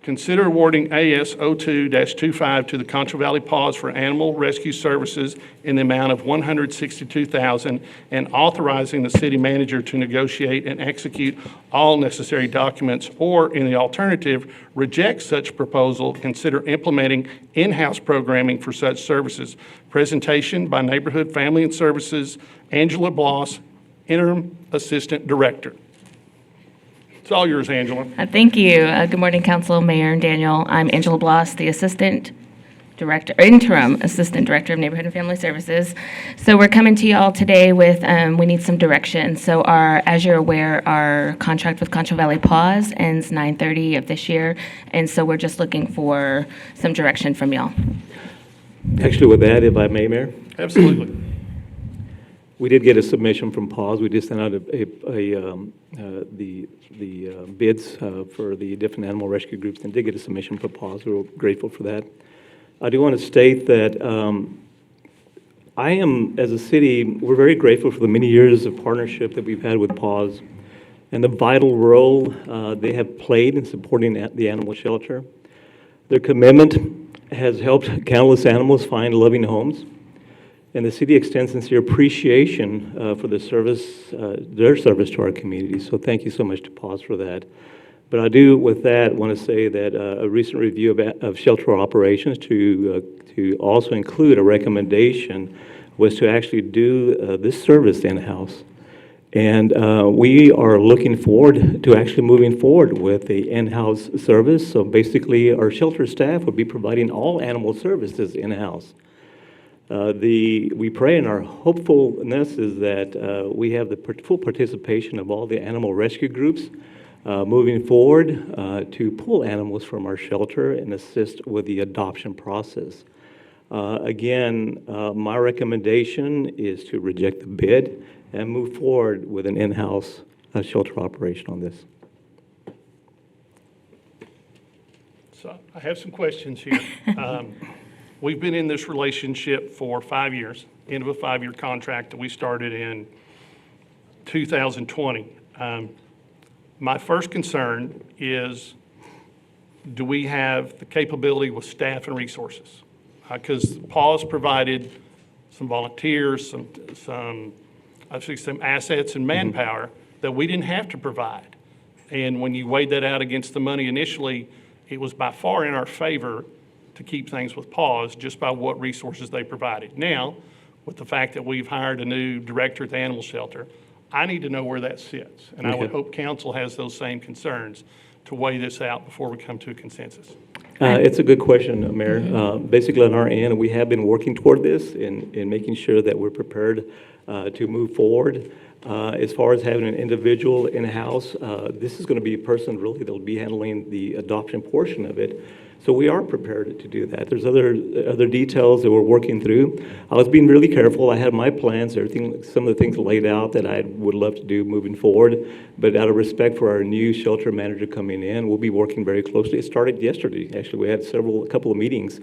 Consider awarding AS 02-25 to the Concho Valley Paws for Animal Rescue Services in the amount of $162,000 and authorizing the city manager to negotiate and execute all necessary documents, or in the alternative, reject such proposal, consider implementing in-house programming for such services. Presentation by Neighborhood Family and Services, Angela Bloss, Interim Assistant Director. It's all yours, Angela. Thank you. Good morning, Council, Mayor, and Daniel. I'm Angela Bloss, the Interim Assistant Director of Neighborhood and Family Services. So we're coming to you all today with, we need some direction. So as you're aware, our contract with Concho Valley Paws ends 9/30 of this year. And so we're just looking for some direction from y'all. Actually, with that, if I may, Mayor, Absolutely. we did get a submission from PAWS. We just sent out the bids for the different animal rescue groups and did get a submission from PAWS. We're grateful for that. I do want to state that I am, as a city, we're very grateful for the many years of partnership that we've had with PAWS and the vital role they have played in supporting the animal shelter. Their commitment has helped countless animals find loving homes, and the city extends sincere appreciation for their service to our community. So thank you so much to PAWS for that. But I do, with that, want to say that a recent review of shelter operations to also include a recommendation was to actually do this service in-house. And we are looking forward to actually moving forward with the in-house service. So basically, our shelter staff would be providing all animal services in-house. We pray, and our hopefulness is that we have the full participation of all the animal rescue groups moving forward to pull animals from our shelter and assist with the adoption process. Again, my recommendation is to reject the bid and move forward with an in-house shelter operation on this. So I have some questions here. We've been in this relationship for 5 years, end of a 5-year contract that we started in 2020. My first concern is, do we have the capability with staff and resources? Because PAWS provided some volunteers, some assets and manpower that we didn't have to provide. And when you weighed that out against the money initially, it was by far in our favor to keep things with PAWS just by what resources they provided. Now, with the fact that we've hired a new director at the animal shelter, I need to know where that sits. And I would hope council has those same concerns to weigh this out before we come to a consensus. It's a good question, Mayor. Basically, on our end, we have been working toward this in making sure that we're prepared to move forward. As far as having an individual in-house, this is going to be a person really that will be handling the adoption portion of it. So we are prepared to do that. There's other details that we're working through. I was being really careful. I had my plans, everything, some of the things laid out that I would love to do moving forward. But out of respect for our new shelter manager coming in, we'll be working very closely. It started yesterday. Actually, we had a couple of meetings.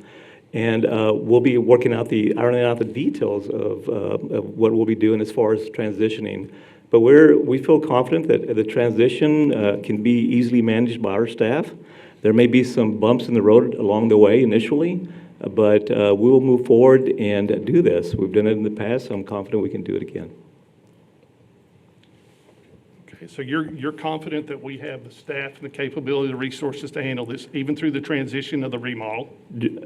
And we'll be ironing out the details of what we'll be doing as far as transitioning. But we feel confident that the transition can be easily managed by our staff. There may be some bumps in the road along the way initially, but we will move forward and do this. We've done it in the past, so I'm confident we can do it again. Okay, so you're confident that we have the staff and the capability, the resources to handle this, even through the transition of the remodel?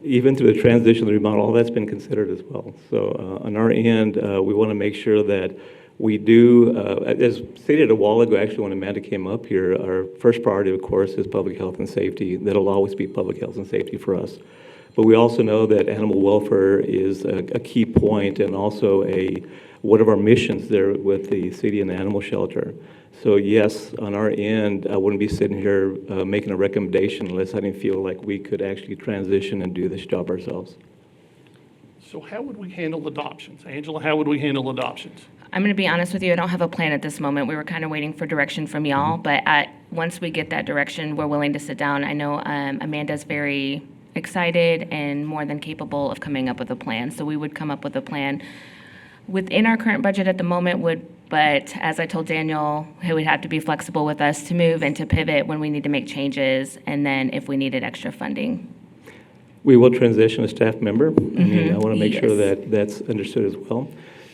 Even through the transition of the remodel, all that's been considered as well. So on our end, we want to make sure that we do, as stated a while ago, actually when Amanda came up here, our first priority, of course, is public health and safety. That'll always be public health and safety for us. But we also know that animal welfare is a key point and also one of our missions there with the city and the animal shelter. So yes, on our end, I wouldn't be sitting here making a recommendation unless I didn't feel like we could actually transition and do this job ourselves. So how would we handle adoptions? Angela, how would we handle adoptions? I'm going to be honest with you, I don't have a plan at this moment. We were kind of waiting for direction from y'all, but once we get that direction, we're willing to sit down. I know Amanda's very excited and more than capable of coming up with a plan. So we would come up with a plan. Within our current budget at the moment would But as I told Daniel, he would have to be flexible with us to move and to pivot when we need to make changes, and then if we needed extra funding. We will transition a staff member. I mean, I want to make sure Yes. that that's understood as well.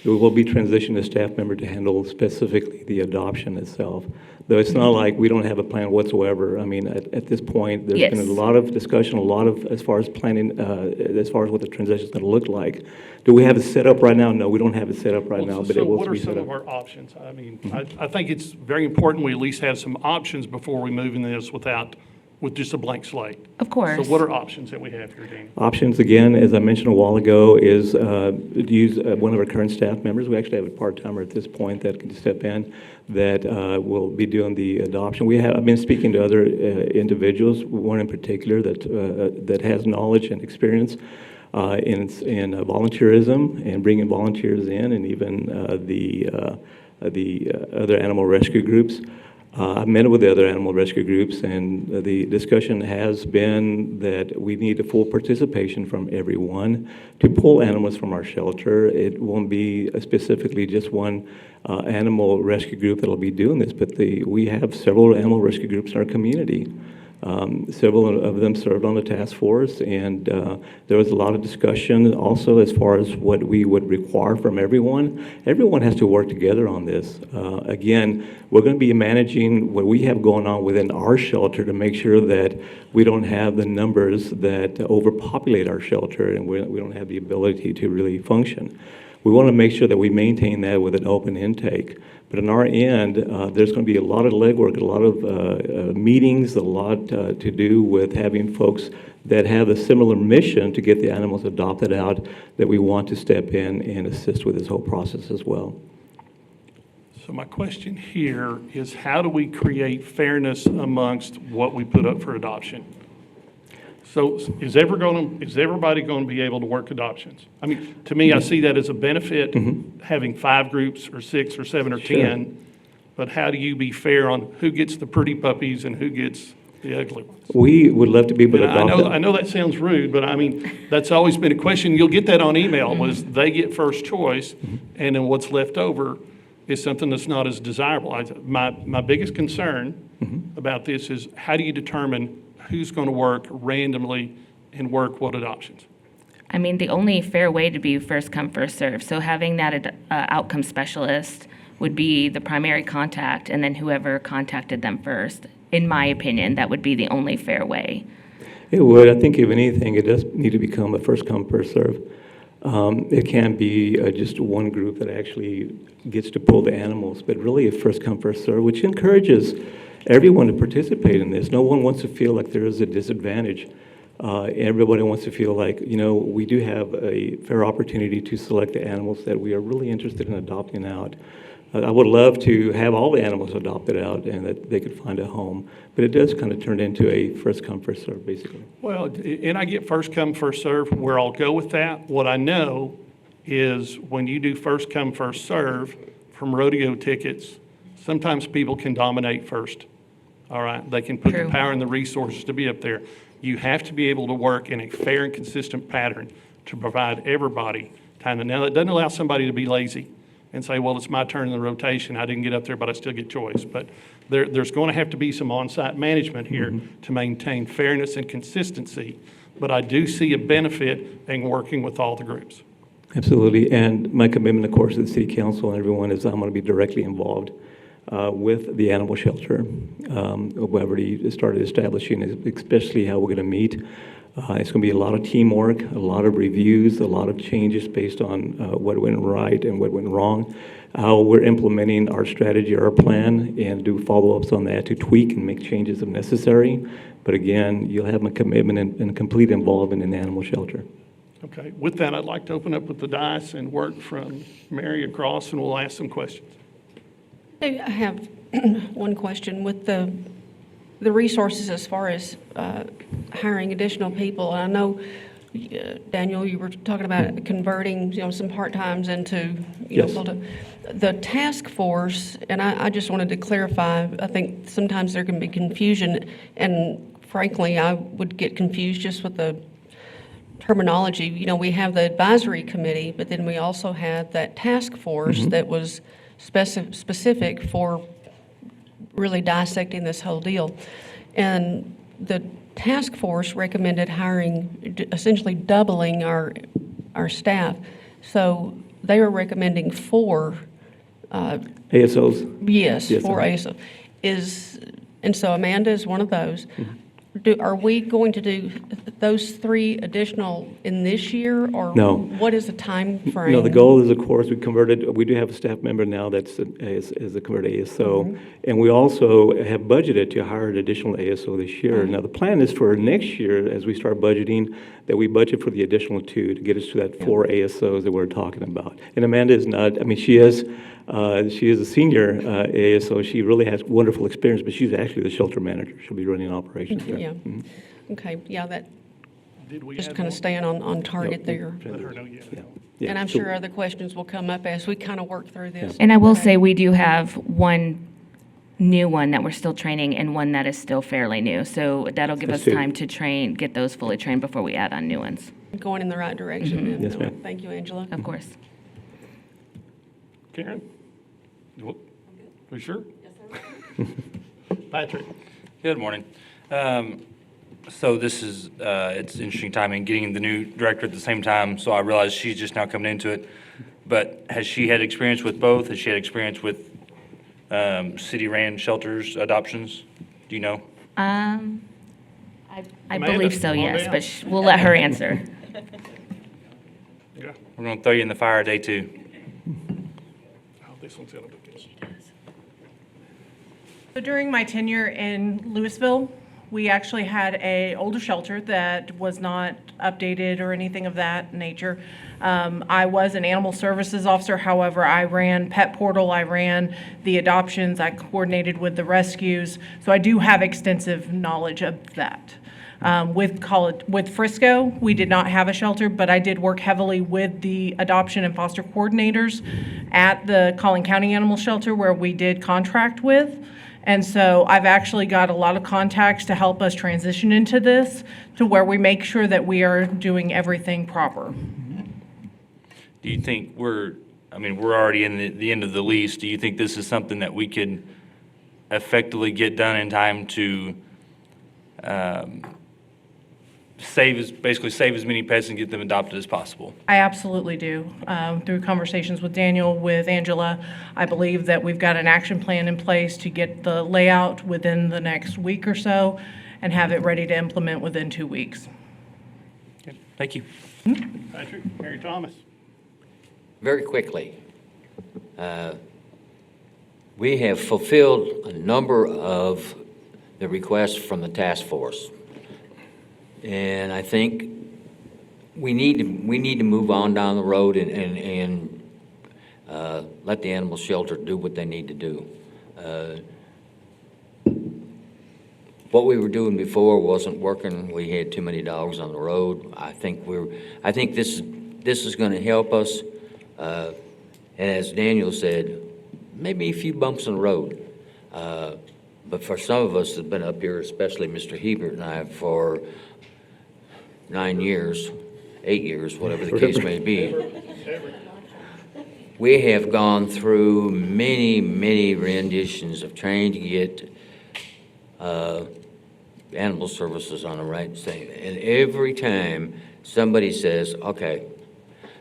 We will be transitioning a staff member to handle specifically the adoption itself. Though it's not like we don't have a plan whatsoever. I mean, at this point, there's been a Yes. lot of discussion, a lot of, as far as planning, as far as what the transition is going to look like. Do we have it set up right now? No, we don't have it set up right now, but So it will what are be some set of up. our options? I mean, I think it's very important we at least have some options before we move in this with just a blank slate. Of course. So what are options that we have here, Danny? Options, again, as I mentioned a while ago, is to use one of our current staff members. We actually have a part-timer at this point that can step in that will be doing the adoption. I've been speaking to other individuals, one in particular that has knowledge and experience in volunteerism and bringing volunteers in, and even the other animal rescue groups. I've met with the other animal rescue groups, and the discussion has been that we need a full participation from everyone to pull animals from our shelter. It won't be specifically just one animal rescue group that'll be doing this, but we have several animal rescue groups in our community. Several of them served on the task force, and there was a lot of discussion also as far as what we would require from everyone. Everyone has to work together on this. Again, we're going to be managing what we have going on within our shelter to make sure that we don't have the numbers that overpopulate our shelter, and we don't have the ability to really function. We want to make sure that we maintain that with an open intake. But on our end, there's going to be a lot of legwork, a lot of meetings, a lot to do with having folks that have a similar mission to get the animals adopted out that we want to step in and assist with this whole process as well. So my question here is, how do we create fairness amongst what we put up for adoption? So is everybody going to be able to work adoptions? I mean, to me, I see that as a benefit, having 5 groups or 6 or 7 or 10. But how do you be fair on who gets the pretty puppies and who gets the ugly ones? We would love to be able to And adopt I know that sounds rude, but I mean, that's always been a question. You'll get that on email, was they get first choice, and then what's left over is something that's not as desirable. My biggest concern about this is, how do you determine who's going to work randomly and work what adoptions? I mean, the only fair way to be first come, first serve. So having that outcome specialist would be the primary contact, and then whoever contacted them first. In my opinion, that would be the only fair way. It would. I think if anything, it does need to become a first come, first serve. It can't be just one group that actually gets to pull the animals, but really a first come, first serve, which encourages everyone to participate in this. No one wants to feel like there is a disadvantage. Everybody wants to feel like, we do have a fair opportunity to select the animals that we are really interested in adopting out. I would love to have all the animals adopted out and that they could find a home, but it does kind of turn into a first come, first serve, basically. Well, and I get first come, first serve, where I'll go with that. What I know is when you do first come, first serve from rodeo tickets, sometimes people can dominate first. All right, they can put the True. power and the resources to be up there. You have to be able to work in a fair and consistent pattern to provide everybody time. Now, that doesn't allow somebody to be lazy and say, well, it's my turn in the rotation. I didn't get up there, but I still get choice. But there's going to have to be some on-site management here to maintain fairness and consistency. But I do see a benefit in working with all the groups. Absolutely, and my commitment, of course, to the city council and everyone is I'm going to be directly involved with the animal shelter. We've already started establishing, especially how we're going to meet. It's going to be a lot of teamwork, a lot of reviews, a lot of changes based on what went right and what went wrong, how we're implementing our strategy, our plan, and do follow-ups on that to tweak and make changes if necessary. But again, you'll have my commitment and complete involvement in the animal shelter. Okay, with that, I'd like to open up with the dais and work from Mary across, and we'll ask some questions. I have one question. With the resources as far as hiring additional people, I know, Daniel, you were talking about converting, some part-times into, Yes. the task force, and I just wanted to clarify, I think sometimes there can be confusion, and frankly, I would get confused just with the terminology. We have the advisory committee, but then we also had that task force that was specific for really dissecting this whole deal. And the task force recommended hiring, essentially doubling our staff. So they are recommending 4, ASOs? yes, Yes, 4 ma'am. ASO. And so Amanda is one of those. Are we going to do those 3 additional in this year? Or No. what is the time frame? No, the goal is, of course, we do have a staff member now that's is a converted ASO, and we also have budgeted to hire an additional ASO this year. Now, the plan is for next year, as we start budgeting, that we budget for the additional 2 to get us to that 4 ASOs that we're talking about. And Amanda is not, I mean, she is a senior ASO. She really has wonderful experience, but she's actually the shelter manager. She'll be running operations there. Yeah. Okay, yeah, that, Did we just add kind of one? staying on target there. Let her know yet. Yeah. Yeah. And I'm So- sure other questions will come up as we kind of work through this. And I will Okay. say, we do have one new one that we're still training and one that is still fairly new. So that'll give That's us 2. time to train, get those fully trained before we add on new ones, Going in the right direction. then. Yes, ma'am. Thank you, Angela. of course. Karen? You sure? Patrick? Good morning. So this is, it's interesting timing, getting the new director at the same time, so I realize she's just now coming into it. But has she had experience with both? Has she had experience with city-ran shelters, adoptions? Do you know? I Amanda, believe so, come on yes, down. but we'll let her answer. Yeah. We're going to throw you in the fire day two. Oh, this one's got a book. So during my tenure in Louisville, we actually had a older shelter that was not updated or anything of that nature. I was an animal services officer, however, I ran Pet Portal, I ran the adoptions, I coordinated with the rescues, so I do have extensive knowledge of that. With Frisco, we did not have a shelter, but I did work heavily with the adoption and foster coordinators at the Collin County Animal Shelter, where we did contract with. And so I've actually got a lot of contacts to help us transition into this, to where we make sure that we are doing everything proper. Do you think we're already in the end of the lease. Do you think this is something that we could effectively get done in time to basically save as many pets and get them adopted as possible? I absolutely do. Through conversations with Daniel, with Angela, I believe that we've got an action plan in place to get the layout within the next week or so and have it ready to implement within 2 weeks. Okay, thank you. Patrick, Mary Thomas? Very quickly, we have fulfilled a number of the requests from the task force. And I think we need to move on down the road and let the animal shelter do what they need to do. What we were doing before wasn't working. We had too many dogs on the road. I think this is going to help us. And as Daniel said, maybe a few bumps in the road. But for some of us that have been up here, especially Mr. Hebert and I, for 9 years, 8 years, whatever the case may be, we have gone through many, many renditions of trying to get animal services on the right thing. And every time somebody says, okay,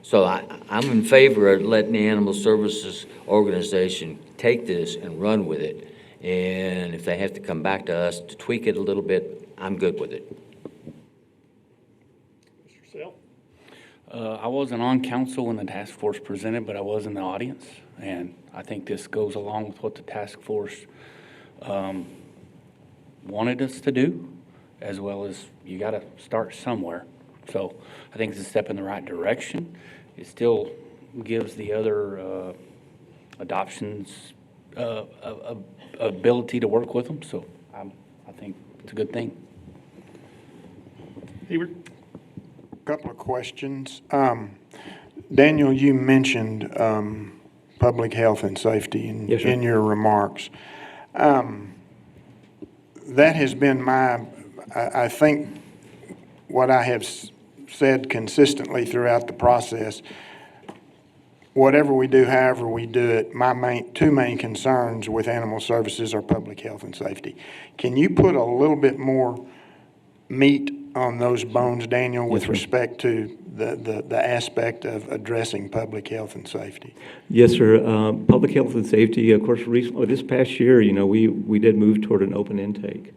so I'm in favor of letting the Animal Services Organization take this and run with it. And if they have to come back to us to tweak it a little bit, I'm good with it. Mr. Sell? I wasn't on council when the task force presented, but I was in the audience, and I think this goes along with what the task force wanted us to do, as well as you got to start somewhere. So I think it's a step in the right direction. It still gives the other adoptions ability to work with them, so I think it's a good thing. Hebert? Couple of questions. Daniel, you mentioned public health and safety Yes, sir. in your remarks. That has been I think what I have said consistently throughout the process. whatever we do, however we do it, my two main concerns with animal services are public health and safety. Can you put a little bit more meat on those bones, Daniel, with Yes, sir. respect to the aspect of addressing public health and safety? Yes, sir. Public health and safety, of course, recently, this past year, we did move toward an open intake.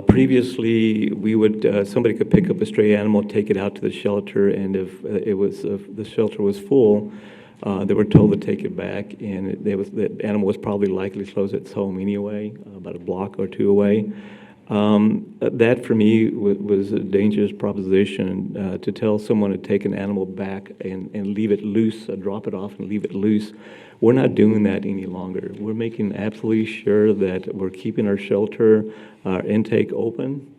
Previously, we would, somebody could pick up a stray animal, take it out to the shelter, and if if the shelter was full, they were told to take it back, and the animal was probably likely to close its home anyway, about a block or two away. That for me was a dangerous proposition, to tell someone to take an animal back and leave it loose, drop it off and leave it loose. We're not doing that any longer. We're making absolutely sure that we're keeping our shelter, our intake open.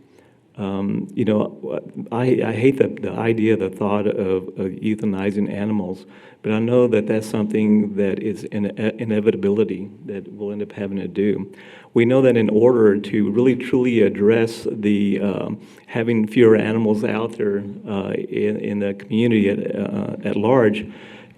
I hate the idea, the thought of euthanizing animals, but I know that that's something that is an inevitability that we'll end up having to do. We know that in order to really truly address the having fewer animals out there in the community at large,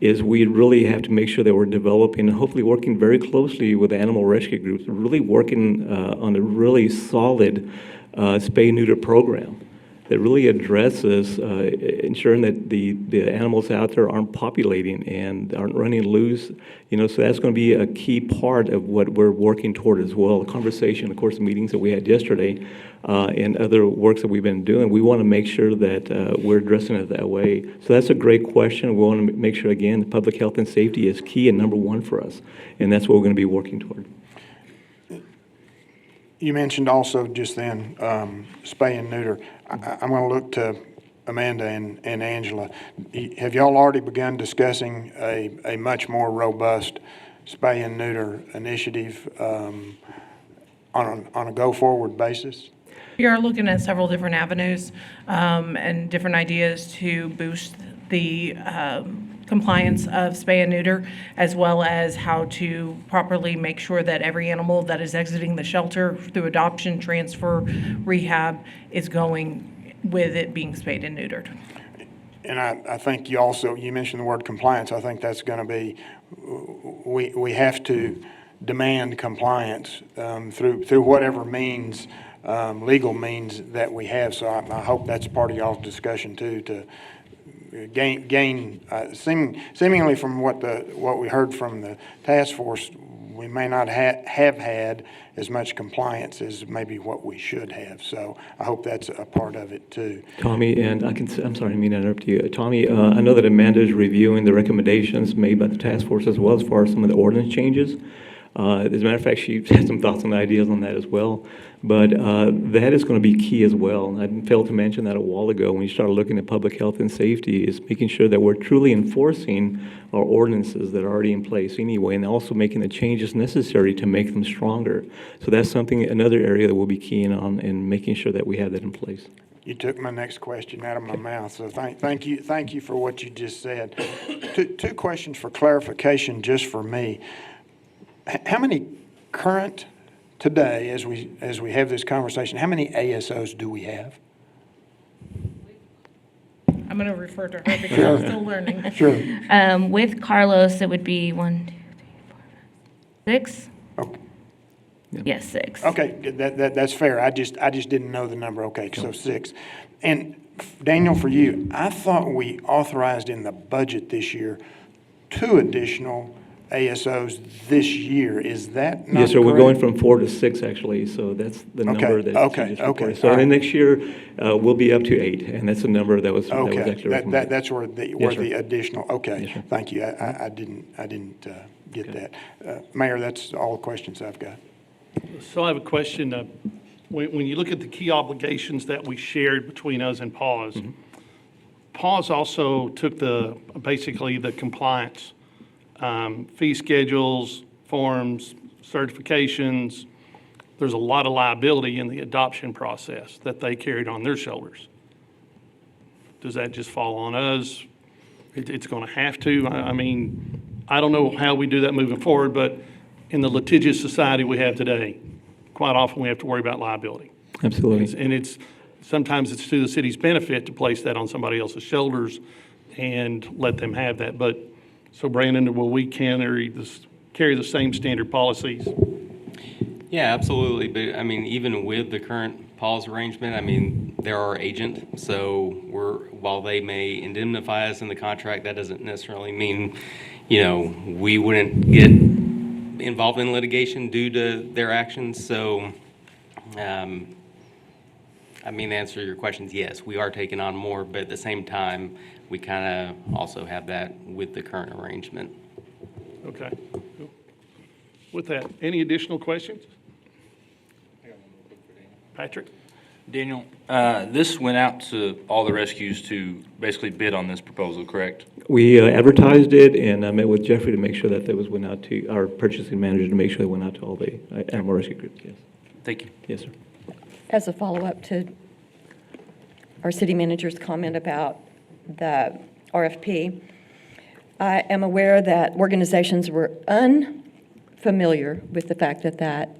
is we really have to make sure that we're developing and hopefully working very closely with animal rescue groups, really working on a really solid spay-neuter program that really addresses ensuring that the animals out there aren't populating and aren't running loose. So that's going to be a key part of what we're working toward as well. The conversation, of course, the meetings that we had yesterday and other works that we've been doing, we want to make sure that we're addressing it that way. So that's a great question. We want to make sure, again, public health and safety is key and number one for us, and that's what we're going to be working toward. You mentioned also just then spay and neuter. I'm going to look to Amanda and Angela. Have y'all already begun discussing a much more robust spay and neuter initiative on a go-forward basis? We are looking at several different avenues and different ideas to boost the compliance of spay and neuter, as well as how to properly make sure that every animal that is exiting the shelter through adoption, transfer, rehab is going with it being spayed and neutered. And I think you mentioned the word compliance. I think that's going to be, we have to demand compliance through whatever means, legal means that we have. So I hope that's part of y'all's discussion too, to gain seemingly from what we heard from the task force, we may not have had as much compliance as maybe what we should have. So I hope that's a part of it too. Tommy, and I'm sorry, I mean to interrupt you. Tommy, I know that Amanda is reviewing the recommendations made by the task force as well as far as some of the ordinance changes. As a matter of fact, she has some thoughts and ideas on that as well. But that is going to be key as well. I failed to mention that a while ago when you started looking at public health and safety, is making sure that we're truly enforcing our ordinances that are already in place anyway, and also making the changes necessary to make them stronger. So that's another area that we'll be keying on and making sure that we have that in place. You took my next question out of my mouth, so thank you for what you just said. Two questions for clarification just for me. How many current, today, as we have this conversation, how many ASOs do we have? I'm going to refer to her because I'm still learning. Sure. With Carlos, it would be 1, 2, 3, 4, 5, 6. Okay. Yes, 6. Okay, that's fair. I just didn't know the number. Okay, so 6. And Daniel, for you, I thought we authorized in the budget this year 2 additional ASOs this year. Is that not Yes, sir, we're correct? going from 4 to 6 actually, so that's the number that okay, you just okay, reported. So all right. then next year, we'll be up to 8, and that's the number that was Okay, actually recommended. that's where Yes, sir. the additional, okay, Yes, sir. thank you. I didn't get that. Mayor, that's all the questions I've got. So I have a question. When you look at the key obligations that we shared between us and PAWS, PAWS also took basically the compliance, fee schedules, forms, certifications. There's a lot of liability in the adoption process that they carried on their shoulders. Does that just fall on us? It's going to have to. I mean, I don't know how we do that moving forward, but in the litigious society we have today, quite often we have to worry about liability. Absolutely. And sometimes it's to the city's benefit to place that on somebody else's shoulders and let them have that. But So Brandon, will we carry the same standard policies? Yeah, absolutely. But I mean, even with the current pause arrangement, I mean, they're our agent. So while they may indemnify us in the contract, that doesn't necessarily mean, we wouldn't get involved in litigation due to their actions. So, I mean, the answer to your question is yes, we are taking on more, but at the same time, we kind of also have that with the current arrangement. Okay. Cool. With that, any additional questions? Patrick? Daniel, this went out to all the rescues to basically bid on this proposal, correct? We advertised it, and I met with Jeffrey to make sure that went out to our purchasing manager to make sure it went out to all the animal rescue groups, yes. Thank you. Yes, sir. As a follow-up to our city manager's comment about the RFP, I am aware that organizations were unfamiliar with the fact that that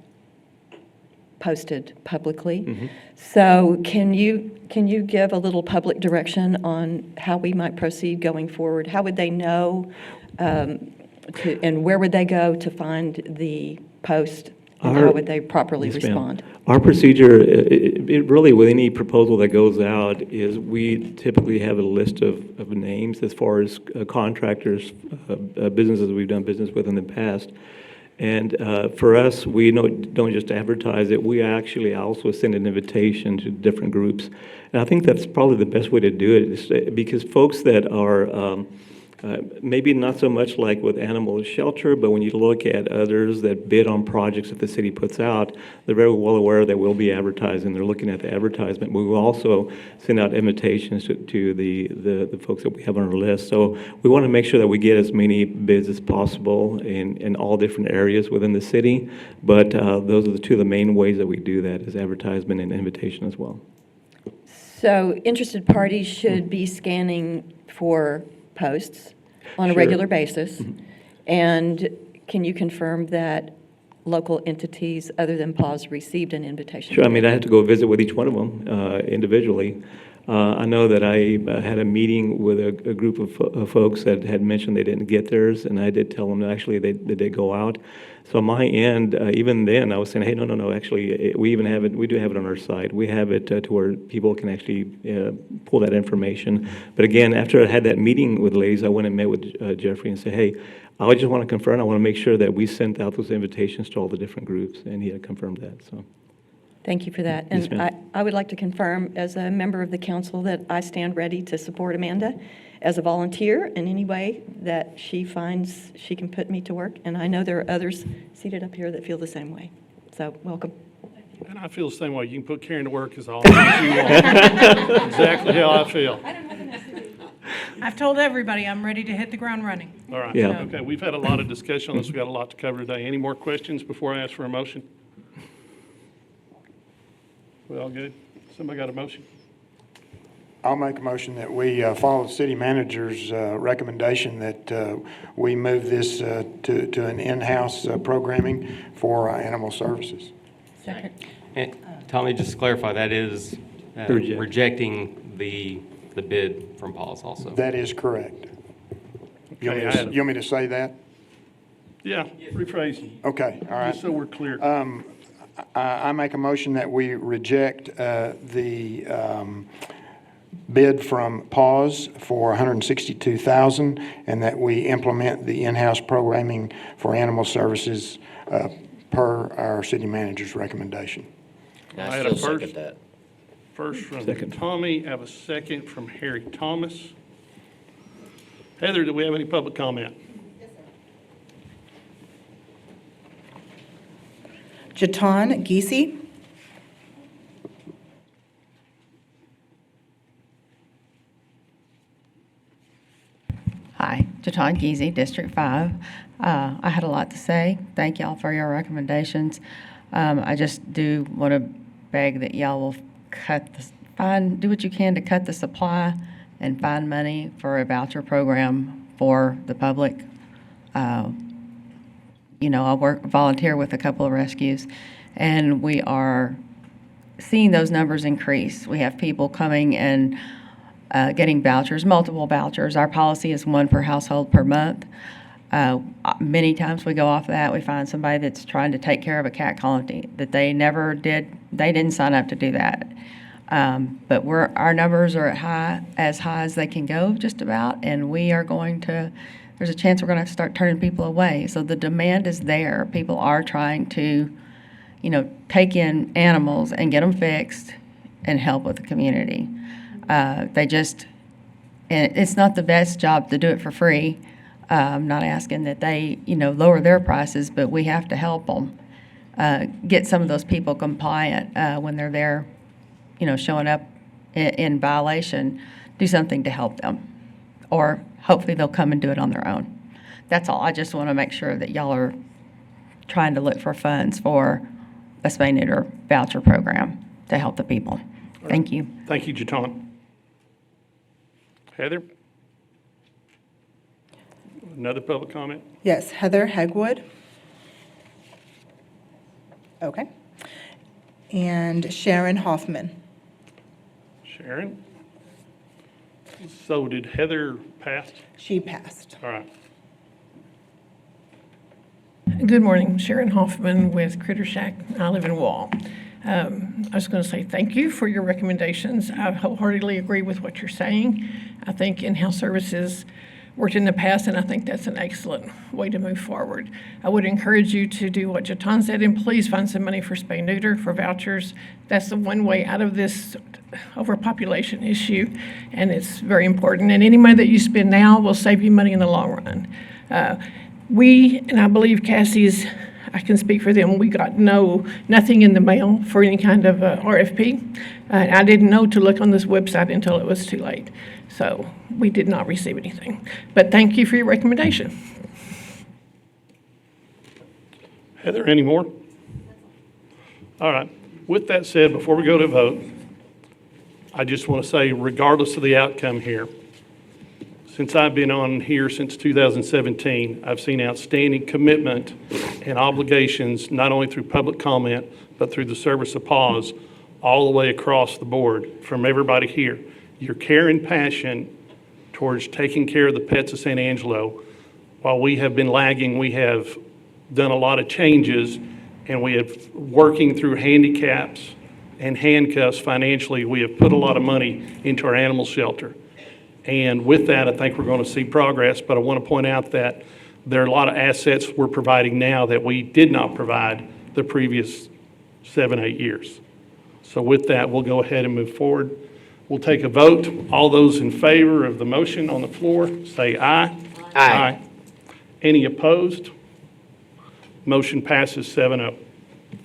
posted publicly. So can you give a little public direction on how we might proceed going forward? How would they know, and where would they go to find the post? And how would they properly Yes, ma'am. respond? Our procedure, it really, with any proposal that goes out, is we typically have a list of names as far as contractors, businesses we've done business with in the past. And for us, we don't just advertise it, we actually also send an invitation to different groups. And I think that's probably the best way to do it, is because folks that are maybe not so much like with animal shelter, but when you look at others that bid on projects that the city puts out, they're very well aware that we'll be advertising. They're looking at the advertisement. We will also send out invitations to the folks that we have on our list. So we want to make sure that we get as many bids as possible in all different areas within the city. But those are the two of the main ways that we do that, is advertisement and invitation as well. So interested parties should be scanning for posts on a Sure. regular basis. And can you confirm that local entities other than PAWS received an invitation? Sure, I mean, I have to go visit with each one of them individually. I know that I had a meeting with a group of folks that had mentioned they didn't get theirs, and I did tell them that actually they did go out. So on my end, even then, I was saying, hey, no, actually, we even have it, we do have it on our site. We have it to where people can actually pull that information. But again, after I had that meeting with ladies, I went and met with Jeffrey and said, hey, I just want to confirm, I want to make sure that we sent out those invitations to all the different groups, and he had confirmed that, so. Thank you for that. Yes, And ma'am. I would like to confirm, as a member of the council, that I stand ready to support Amanda as a volunteer in any way that she finds she can put me to work. And I know there are others seated up here that feel the same way. So, welcome. And I feel the same way. You can put Karen to work as often as you want. Exactly how I feel. I've told everybody I'm ready to hit the ground running. All right. Yeah. Okay, we've had a lot of discussion on this. We've got a lot to cover today. Any more questions before I ask for a motion? We all good? Somebody got a motion? I'll make a motion that we follow the city manager's recommendation that we move this to an in-house programming for animal services. And Tommy, just to clarify, that is Reject. rejecting the bid from Paul's also. That is correct. You Okay, want me to say that? Yeah, rephrase. Okay, all right. Just so we're clear. I make a motion that we reject the bid from PAWS for $162,000, and that we implement the in-house programming for animal services per our city manager's recommendation. I I had a still first. second that. First from Second. Tommy, I have a second from Harry Thomas. Heather, do we have any public comment? Jatan Geesey. Hi, Jatan Geesey, District 5. I had a lot to say. Thank y'all for your recommendations. I just do want to beg that y'all will do what you can to cut the supply and find money for a voucher program for the public. I volunteer with a couple of rescues, and we are seeing those numbers increase. We have people coming and getting vouchers, multiple vouchers. Our policy is one per household per month. Many times we go off that, we find somebody that's trying to take care of a cat colony that they never did, they didn't sign up to do that. But our numbers are as high as they can go, just about, and we are going to, there's a chance we're going to have to start turning people away. So the demand is there. People are trying to, take in animals and get them fixed and help with the community. And it's not the best job to do it for free. I'm not asking that they, lower their prices, but we have to help them get some of those people compliant when they're there, showing up in violation, do something to help them. Or hopefully they'll come and do it on their own. That's all. I just want to make sure that y'all are trying to look for funds for a spay neuter voucher program to help the people. Thank you. Thank you, Jatan. Heather? Another public comment? Yes, Heather Hegwood. Okay. And Sharon Hoffman. Sharon? So did Heather pass? She passed. All right. Good morning, Sharon Hoffman with Critter Shack. I live in Wall. I was going to say thank you for your recommendations. I wholeheartedly agree with what you're saying. I think in-house services worked in the past, and I think that's an excellent way to move forward. I would encourage you to do what Jatan said, and please find some money for spay neuter, for vouchers. That's the one way out of this overpopulation issue, and it's very important. And any money that you spend now will save you money in the long run. And I believe Cassie's, I can speak for them, we got nothing in the mail for any kind of RFP. I didn't know to look on this website until it was too late. So we did not receive anything. But thank you for your recommendation. Heather, any more? All right. With that said, before we go to vote, I just want to say, regardless of the outcome here, since I've been on here since 2017, I've seen outstanding commitment and obligations, not only through public comment, but through the service of PAWS, all the way across the board from everybody here. Your care and passion towards taking care of the pets of San Angelo, while we have been lagging, we have done a lot of changes, and we have, working through handicaps and handcuffs financially, we have put a lot of money into our animal shelter. And with that, I think we're going to see progress, but I want to point out that there are a lot of assets we're providing now that we did not provide the previous 7, 8 years. So with that, we'll go ahead and move forward. We'll take a vote. All those in favor of the motion on the floor, say aye. Aye. Any opposed? Motion passes 7-0.